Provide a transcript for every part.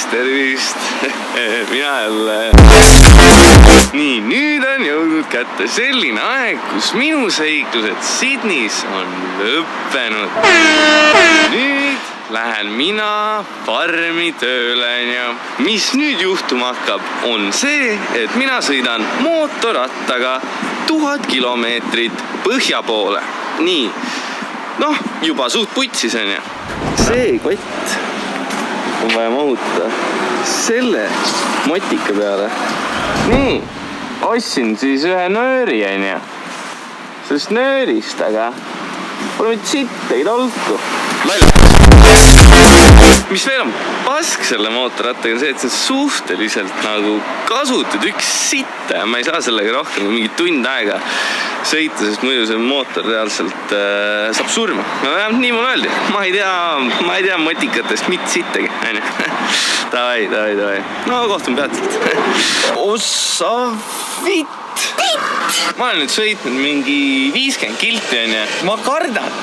tervist. Mina jälle. Nii, nüüd on jõudnud kätte selline aeg, kus minu seiklused Sydneys on lõppenud. Nüüd lähen mina farmi tööle ja mis nüüd juhtuma hakkab, on see, et mina sõidan mootorrattaga 1000 kilomeetrit põhja poole. Nii, juba suht putsis on ja. See kott on vaja mahutada selle motika peale. Nii, ostsin siis ühe nööri on ja. Sest nöörist, aga pole mitte sitt ei tolku. Mis veel on pask selle mootorrattaga on see, et see on suhteliselt nagu kasutud üks sitta ja ma ei saa sellega rohkem mingi tund aega sõita, sest muidu see mootor reaalselt saab surma. Nii mulle öeldi. Ma ei tea motikatest mitte sittagi. Davai. No kohtume peatselt. Ossa vitt! Ma olen nüüd sõitnud mingi 50 kilti on ja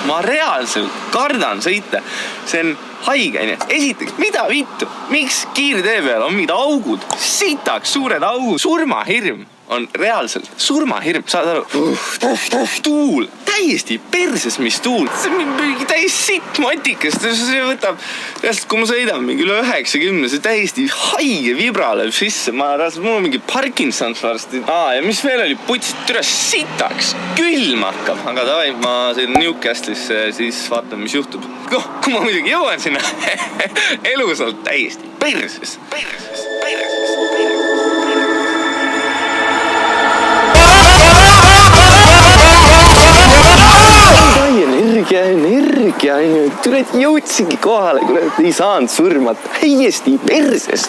ma reaalselt kardan sõita. See on haige on ja. Esiteks, mida vittu? Miks kiirtee peal on mingid augud? Sitaks suured augud. Surmahirm on reaalselt surmahirm, saad aru? Tuul, täiesti perses, mis tuul. See on mingi täiesti sitt motikast. See võtab, kui ma sõidan mingi üle 90, see täiesti haige vibra lööb sisse. Mul on mingi Parkinsons varsti. Ja mis veel oli? Putsid türa sitaks. Külm hakkab. Aga davai, ma sõidan Newcastlisse, siis vaatame, mis juhtub. Kui ma muidugi jõuan sinna, elus on täiesti perses. Energia, tuled jõudsingi kohale, ei saanud surmata, täiesti perses.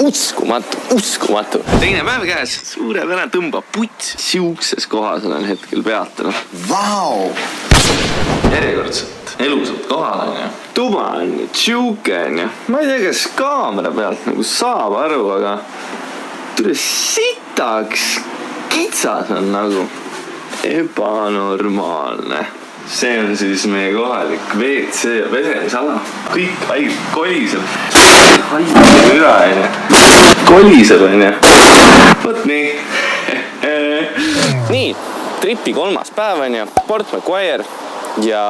Uskumatu. Teine päev käes, suure vene tõmbab puts. Siukses kohas olen hetkel peatanud. Vau! Järjekordselt, elusalt kohal on ja. Tuba on ja tšuke on ja. Ma ei tea, kas kaamera pealt nagu saab aru, aga tule sitaks kitsas on nagu ebanormaalne. See on siis meie kohalik WC ja pesemisala. Kõik haigelt koliseb. Haigelt üra on ja. Koliseb on ja. Võt nii. Nii, tripi 3. päev on ja. Port Macquarie ja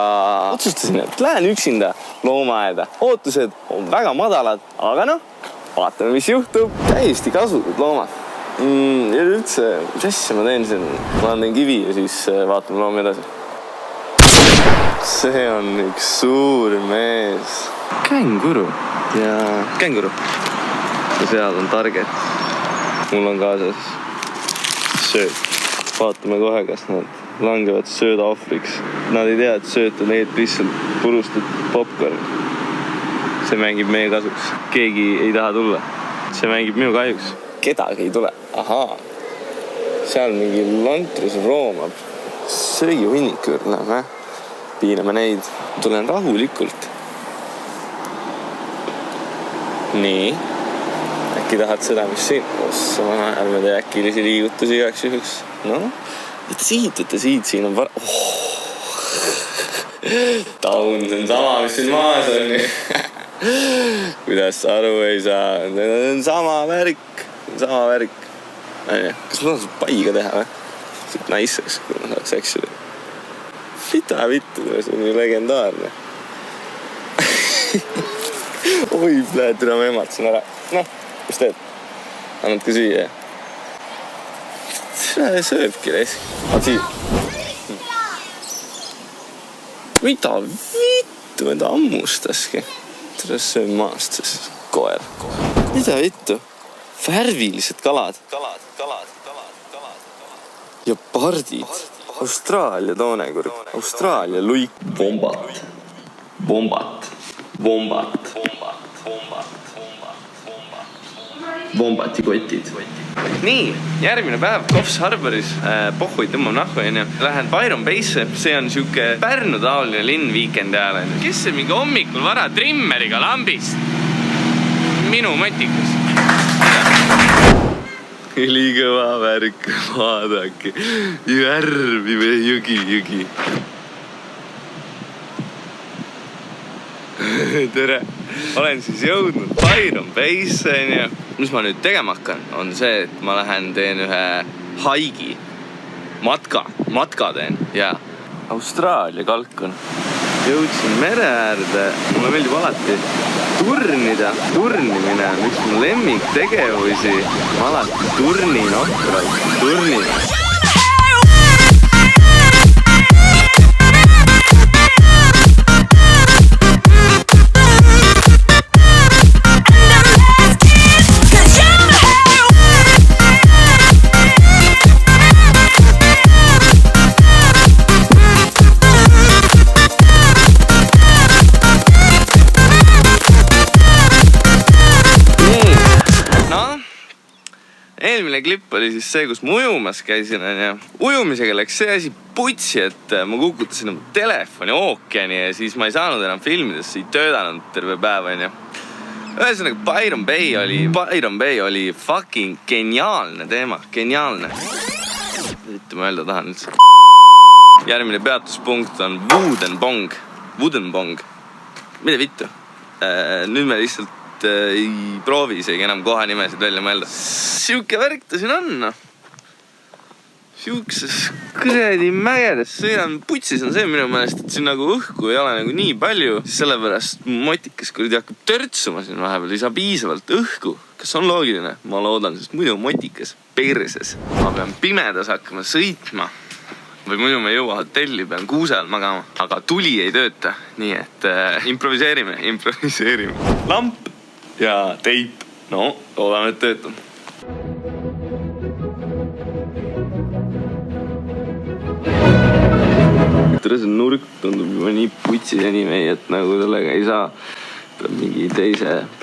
otsustasin, et lähen üksinda loomaaeda. Ootused on väga madalad, aga vaatame, mis juhtub. Täiesti kasutud loomad. Ja üldse, mis asja ma teen siin? Ma teen kivi ja siis vaatame loomi edasi. See on üks suur mees. Känguru. Ja känguru. Ja seal on target. Mul on kaasas sööt. Vaatame kohe, kas nad langevad sööda ohvriks. Nad ei tea, et sööt on tegelikult lihtsalt purustatud popcorn. See mängib meie kasuks. Keegi ei taha tulla. See mängib minu kahjuks. Kedagi ei tule. Ahaa. Seal mingi lantrus roomab. Söögi hunnik juurde läheme. Piiname neid. Tulen rahulikult. Nii. Äkki tahad seda, mis siin? Ossa, ärme tee äkilisi liigutusi igaks juhuks. Et siin on vara... Taun, see on sama, mis siin maas on. Kuidas sa aru ei saa? See on sama värk. Kas ma tahan paiga teha või? See on naisseks, kui ma saaks eksida. Mida vittu, see on ju legendaarne. Oi, pläetura, ma ematsin ära. Mis teed? Annad ka süüa? See sööbki resk. Vaat siia. Mida vittu, ma ta ammustaski. Tere sööb maast, siis koer. Mida vittu? Värvilised kalad. Ja pardid. Austraalia toonekurg. Austraalia luik. Bombati kotid. Nii, järgmine päev Coffs Harboris. Pohhuid tõmbab nahku ja lähen Byron Bay'sse. See on siuke Pärnu-taoline linn weekendi ajal. Kes see mingi hommikul vara trimmeriga lambist? Minu motikas. Ülikõva värk, vaadake. Järvi või jõgi. Tere. olen siis jõudnud Byron Bay'sse, onju. Mis ma nüüd tegema hakkan, on see, et ma lähen teen ühe haigi. Matka teen, jaa. Austraalia kalkun. Jõudsin mere äärde. Mulle meeldib alati turnida. Turnimine on üks mu lemmiktegevusi. Ma alati turnin ohtralt. Turnin. Eelmine klipp oli siis see, kus ma ujumas käisin. Ujumisega läks see asi putsi, et ma kukutasin oma telefoni ookeani ja siis ma ei saanud enam filmidesse, ei töödanud terve päev. Ühesõnaga, Byron Bay oli fucking geniaalne teema, geniaalne. Mitte ma öelda tahan üldse. Järgmine peatuspunkt on Woodenbong. Mida vittu? Nüüd me lihtsalt ei proovi isegi enam koha nimesid välja mõelda. Siuke värk ta siin on. Siukses kuradi mägedes sõidan. Putsis on see minu meelest, et siin nagu õhku ei ole nagu nii palju. Sellepärast motikas kuradi hakkab törtsuma siin vahepeal. Ei saa piisavalt õhku. Kas on loogiline? Ma loodan, sest muidu motikas perses. Ma pean pimedas hakkama sõitma. Või muidu ma ei jõua hotelli, pean kuuse all magama. Aga tuli ei tööta. Nii et improviseerime. Lamp ja teip. No, loodan, et töötab. See nurk tundub juba nii putsi anime, et nagu sellega ei saa. Peab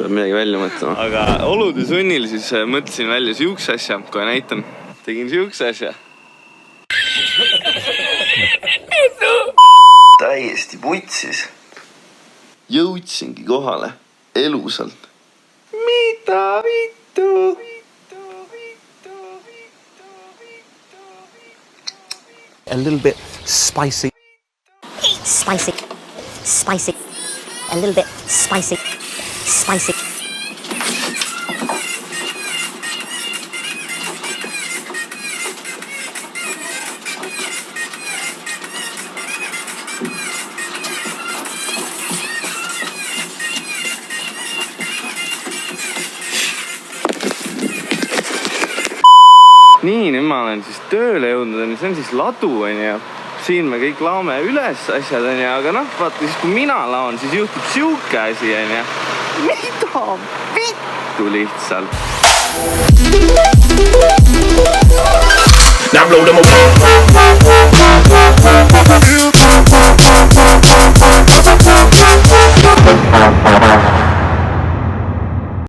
midagi välja mõtlema. Aga olude sunnil siis mõtlesin välja siukse asja, kui näitan. Tegin siukse asja. Täiesti putsis. Jõudsingi kohale elusalt. Mida vittu? A little bit spicy. A little bit spicy. Nii, nüüd ma olen siis tööle jõudnud, see on siis ladu, ja siin me kõik laome üles asjad, aga vaata, siis kui mina laon, siis juhtub siuke asi, ja mida vittu lihtsalt. Now blow them up.